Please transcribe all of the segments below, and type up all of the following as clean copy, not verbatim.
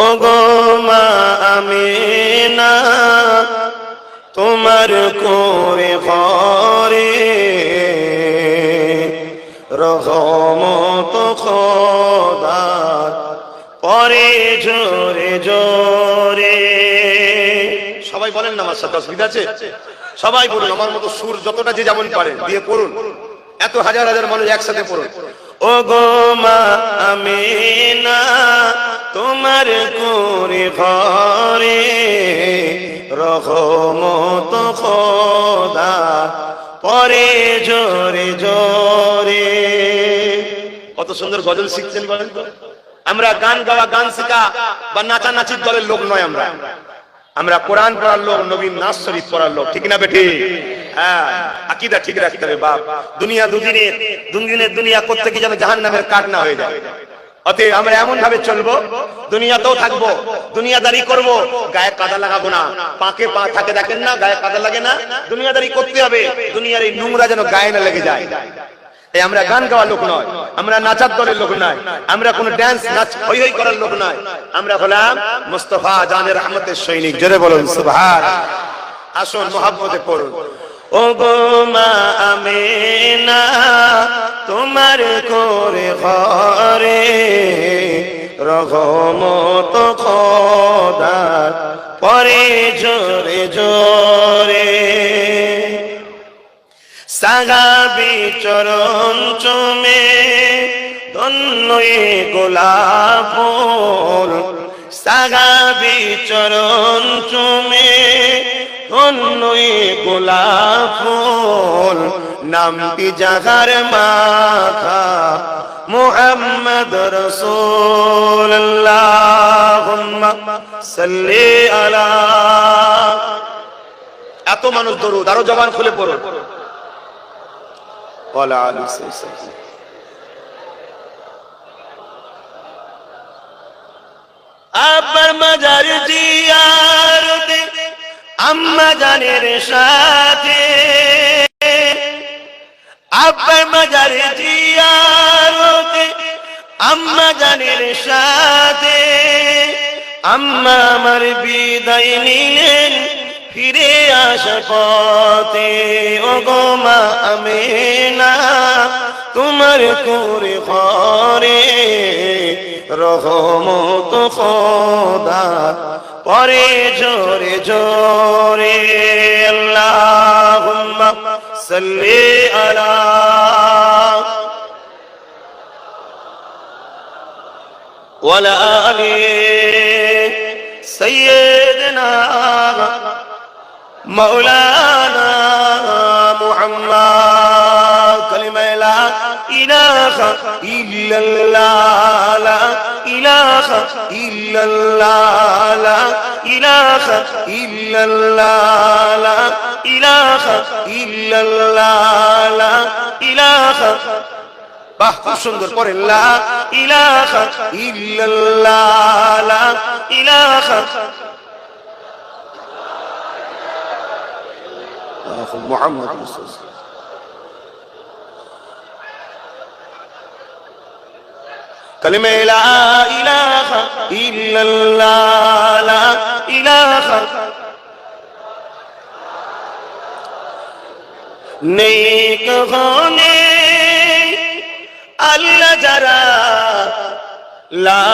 ওগো মা আমিনা তোমার কোরে ঘরে রহমত খোদার পরে জোরে জোরে। সবাই বলেন না আমার সাথে, অসুবিধা আছে? সবাই বলুন, আমার মতো সুর যতটা যে যেমন পারেন দিয়ে পড়ুন, এত হাজার হাজার মানুষ একসাথে পড়ুন। ওগো মা আমিনা তোমার কোরে ঘরে রহমত খোদা পরে জোরে জোরে। কত সুন্দর গজল শিখছেন বলেন তো। আমরা গান গাওয়া, গান শেখা বা নাচানাচির দলের লোক নয়। আমরা কোরআন পড়ার লোক, নবীন নাজ শরীফ পড়ার লোক, ঠিক না বেঠি? হ্যাঁ, আকীদা ঠিক রাখতে হবে বাপ। দুনিয়া দুদিনের দুনিয়া করতে কি যেন জাহান্নামের কাঠ না হয়ে যায়। অতএব আমরা এমন ভাবে চলবো, দুনিয়াতেও থাকবো, দুনিয়াদারি করব, গায়ে কাদা লাগাবো না। পাকে পা থাকে দেখেন না, গায়ে কাদা লাগে না। দুনিয়াদারি করতে হবে, দুনিয়ার এই নোংরা যেন গায়ে না লেগে যায়। এই আমরা গান গাওয়ার লোক নয়, আমরা নাচার দলের লোক নয়, আমরা কোন ড্যান্স নাচ হই হই করার লোক নয়। আমরা হলাম মুস্তাফা জানের রহমতের সৈনিক। জোরে বলুন সুবহানাল্লাহ। আসুন মুহাব্বতে পড়ুন। ওগো মা আমিনা তোমার কোরে ঘরে রহমত খোদার পরে জোরে জোরে। সাহাবী চরণ চুমে ধন্য গোলাপ ফুল, সাহাবী চরণ চুমে ধন্য গোলাপ ফুল। নামটি যাহার মাখা মুহাম্মদ রাসূলুল্লাহ, আল্লাহুম্মা সাল্লি আলা। এত মানুষ দরুদ, আরো জবান খুলে পড়ুন। আব্বার মাজার জিয়ারতে আম্মা জানের সাথে, আব্বার মাজার জিয়ারতে আম্মা জানের সাথে। আম্মা আমার বিদায় নিলেন ফিরে আসা পথে। ওগো মা আমিনা তোমার কোরে ঘরে রহমত খোদা পরে জোরে জোরে। আল্লাহুম্মা সাল্লি আলা ওয়ালা আলি সাইয়্যিদিনা মাওলানা মুহাম্মদ। কালিমা লা ইলাহা ইল্লাল্লাহ, লা ইলাহা ইল্লাল্লাহ, লা ইলাহা ইল্লাল্লাহ, লা ইলাহা ইল্লাল্লাহ, লা ইলাহা। বাহ, খুব সুন্দর পড়েন। লা ইলাহা ইল্লাল্লাহ, লা ইলাহা মুহাম্মদ রাসূলুল্লাহ। কালিমা লা ইলাহা ইল্লাল্লাহ, লা ইলাহা। নেক হনে আল্লাহ যারা, লা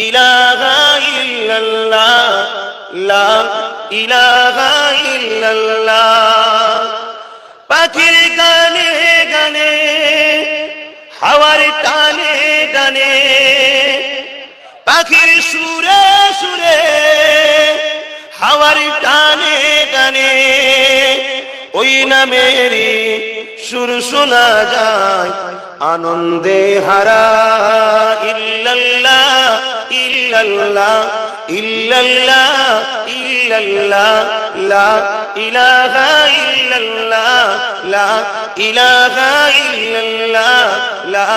ইলাহা ইল্লাল্লাহ, লা ইলাহা ইল্লাল্লাহ। পাখির গানে গানে, হাওয়ার টানে টানে, পাখির সুরে সুরে, হাওয়ার টানে টানে, ওই নামেরই সুর শোনা যায় আনন্দে হারা। ইল্লাল্লাহ ইল্লাল্লাহ ইল্লাল্লাহ ইল্লাল্লাহ, লা ইলাহা ইল্লাল্লাহ, লা ইলাহা ইল্লাল্লাহ, লা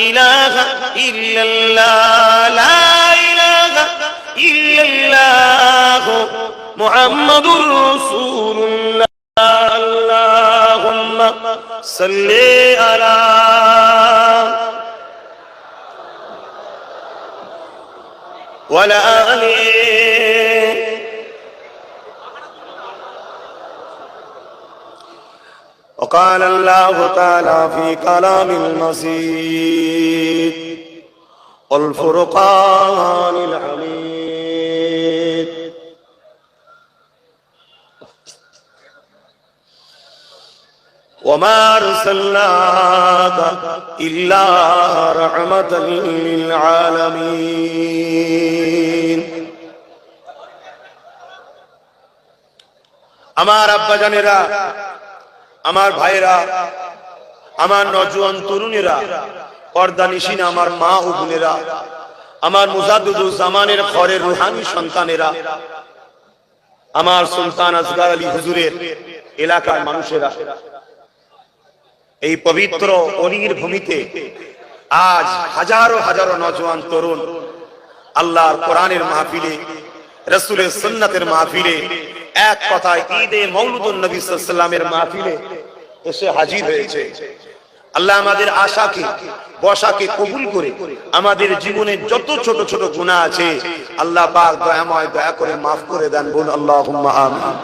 ইলাহা ইল্লাল্লাহ, লা ইলাহা ইল্লাল্লাহ মুহাম্মাদুর রাসূলুল্লাহ। আল্লাহুম্মা সাল্লি আলা وعلى آله وقال الله تعالى في كلام المجيد والفرقان الحميد وما أرسلناك إلا رحمة للعالمين আমার আব্বা জানেরা, আমার ভাইরা, আমার নওজোয়ান তরুণেরা, পর্দানিশিন আমার মা ও বোনেরা, আমার মুজাদ্দিদুল জামানের ঘরের রুহানি সন্তানেরা, আমার সুলতান আসগার আলী হুজুরের এলাকার মানুষেরা, এই পবিত্র অলির ভূমিতে আজ হাজারো হাজারো নওজোয়ান তরুণ আল্লাহর কোরআনের মাহফিলে, রাসূলের সুন্নাতের মাহফিলে, এক কথায় ঈদে মওলুদুন নবী সাল্লাল্লাহু আলাইহি ওয়াসাল্লামের মাহফিলে এসে হাজির হয়েছে। আল্লাহ আমাদের আশাকে বসাকে কবুল করে আমাদের জীবনের যত ছোট ছোট গুনাহ আছে আল্লাহ পাক দয়াময় দয়া করে মাফ করে দেন। বলুন আল্লাহুম্মা আমিন।